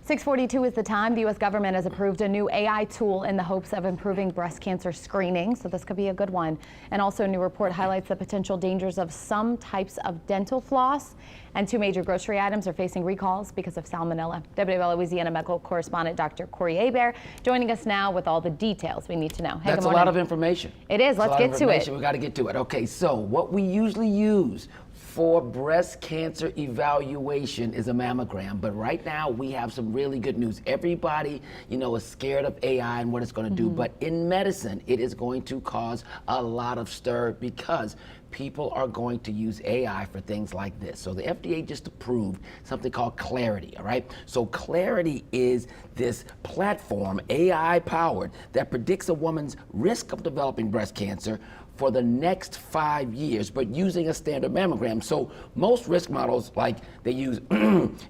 6:42 is the time. The U.S. government has approved a new AI tool in the hopes of improving breast cancer screening, so this could be a good one. And also a new report highlights the potential dangers of some types of dental floss, and 2 major grocery items are facing recalls because of salmonella. WWL Louisiana medical correspondent Dr. Corey Hebert joining us now with all the details we need to know. Hey, That's a lot of information. It is. Let's get to it. We got to get to it. Okay, so what we usually use for breast cancer evaluation is a mammogram, but right now we have some really good news. Everybody, is scared of AI and what it's going to do, but in medicine, it is going to cause a lot of stir because people are going to use AI for things like this. So the FDA just approved something called Clarity, all right? So Clarity is this platform, AI powered, that predicts a woman's risk of developing breast cancer for the next 5 years, but using a standard mammogram. So most risk models, like they use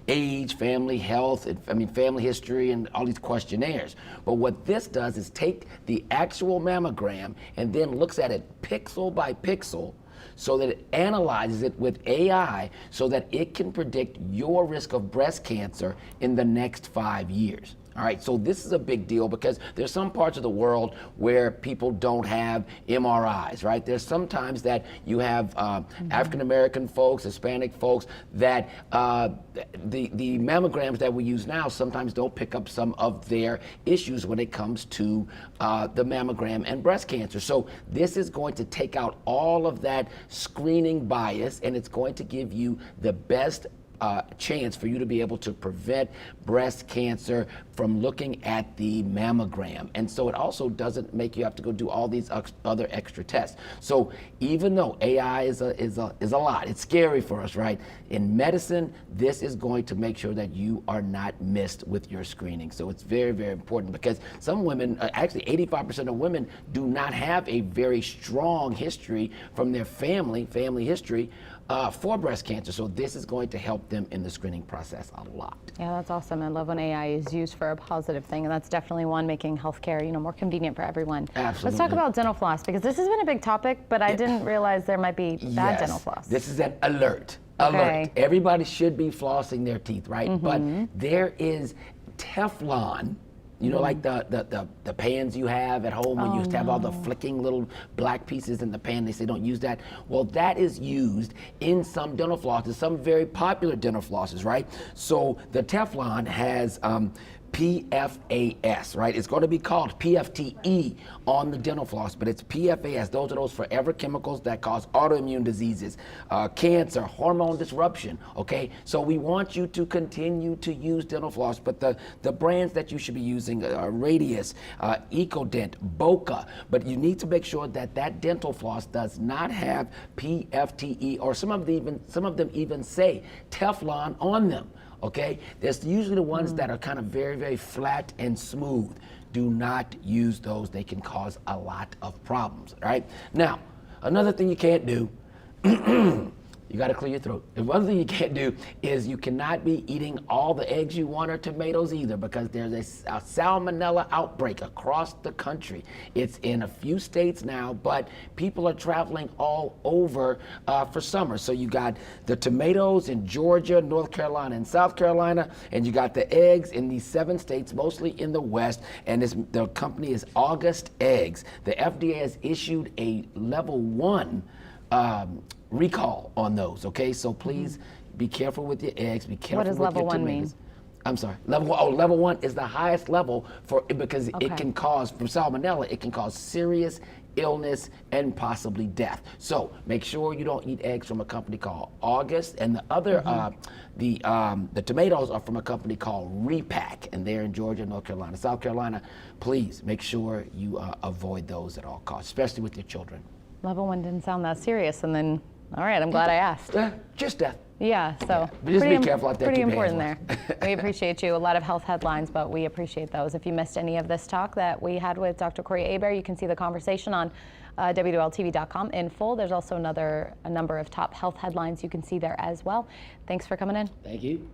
age, family health, family history, and all these questionnaires. But what this does is take the actual mammogram and then looks at it pixel by pixel, so that it analyzes it with AI so that it can predict your risk of breast cancer in the next 5 years. All right, so this is a big deal because there's some parts of the world where people don't have MRIs, right? There's sometimes that you have African-American folks, Hispanic folks, that the mammograms that we use now sometimes don't pick up some of their issues when it comes to the mammogram and breast cancer. So this is going to take out all of that screening bias, and it's going to give you the best chance for you to be able to prevent breast cancer from looking at the mammogram. And so it also doesn't make you have to go do all these other extra tests. So even though AI is a lot, it's scary for us, right? In medicine, this is going to make sure that you are not missed with your screening. So it's very, very important because some women, actually 85% of women, do not have a very strong history from their family history for breast cancer. So this is going to help them in the screening process a lot. Yeah, that's awesome. I love when AI is used for a positive thing, and that's definitely one making healthcare, more convenient for everyone. Absolutely. Let's talk about dental floss, because this has been a big topic, but I didn't realize there might be bad dental floss. This is an alert. Okay. Alert. Everybody should be flossing their teeth, right? But there is Teflon. Like the pans you have at home when you used to have all the flicking little black pieces in the pan. They say don't use that. Well, that is used in some dental flosses, some very popular dental flosses, right? So the Teflon has PFAS, right? It's going to be called PFTE on the dental floss, but it's PFAS. Those are those forever chemicals that cause autoimmune diseases, cancer, hormone disruption, okay? So we want you to continue to use dental floss, but the brands that you should be using are Radius, EcoDent, Boca, but you need to make sure that that dental floss does not have PFTE, or some of them even say Teflon on them. Okay, there's usually the ones that are kind of very, very flat and smooth. Do not use those. They can cause a lot of problems, right? Now, another thing you can't do, you got to clear your throat. And one thing you can't do is you cannot be eating all the eggs you want or tomatoes either, because there's a salmonella outbreak across the country. It's in a few states now, but people are traveling all over for summer. So you got the tomatoes in Georgia, North Carolina, and South Carolina, and you got the eggs in these 7 states, mostly in the West, and the company is August Eggs. The FDA has issued a level 1 recall on those, okay? So please be careful with your eggs, be careful with your tomatoes. What does level 1 mean? I'm sorry, level 1 is the highest level because it can cause, from salmonella, it can cause serious illness and possibly death. So make sure you don't eat eggs from a company called August, and the other, the tomatoes are from a company called Repack, and they're in Georgia, North Carolina, South Carolina. Please make sure you avoid those at all costs, especially with your children. Level 1 didn't sound that serious, and then, all right, I'm glad I asked. Just death. Yeah, so but just be careful out there. Pretty important there. We appreciate you. A lot of health headlines, but we appreciate those. If you missed any of this talk that we had with Dr. Corey Hebert, you can see the conversation on WWLTV.com in full. There's also a number of top health headlines you can see there as well. Thanks for coming in. Thank you.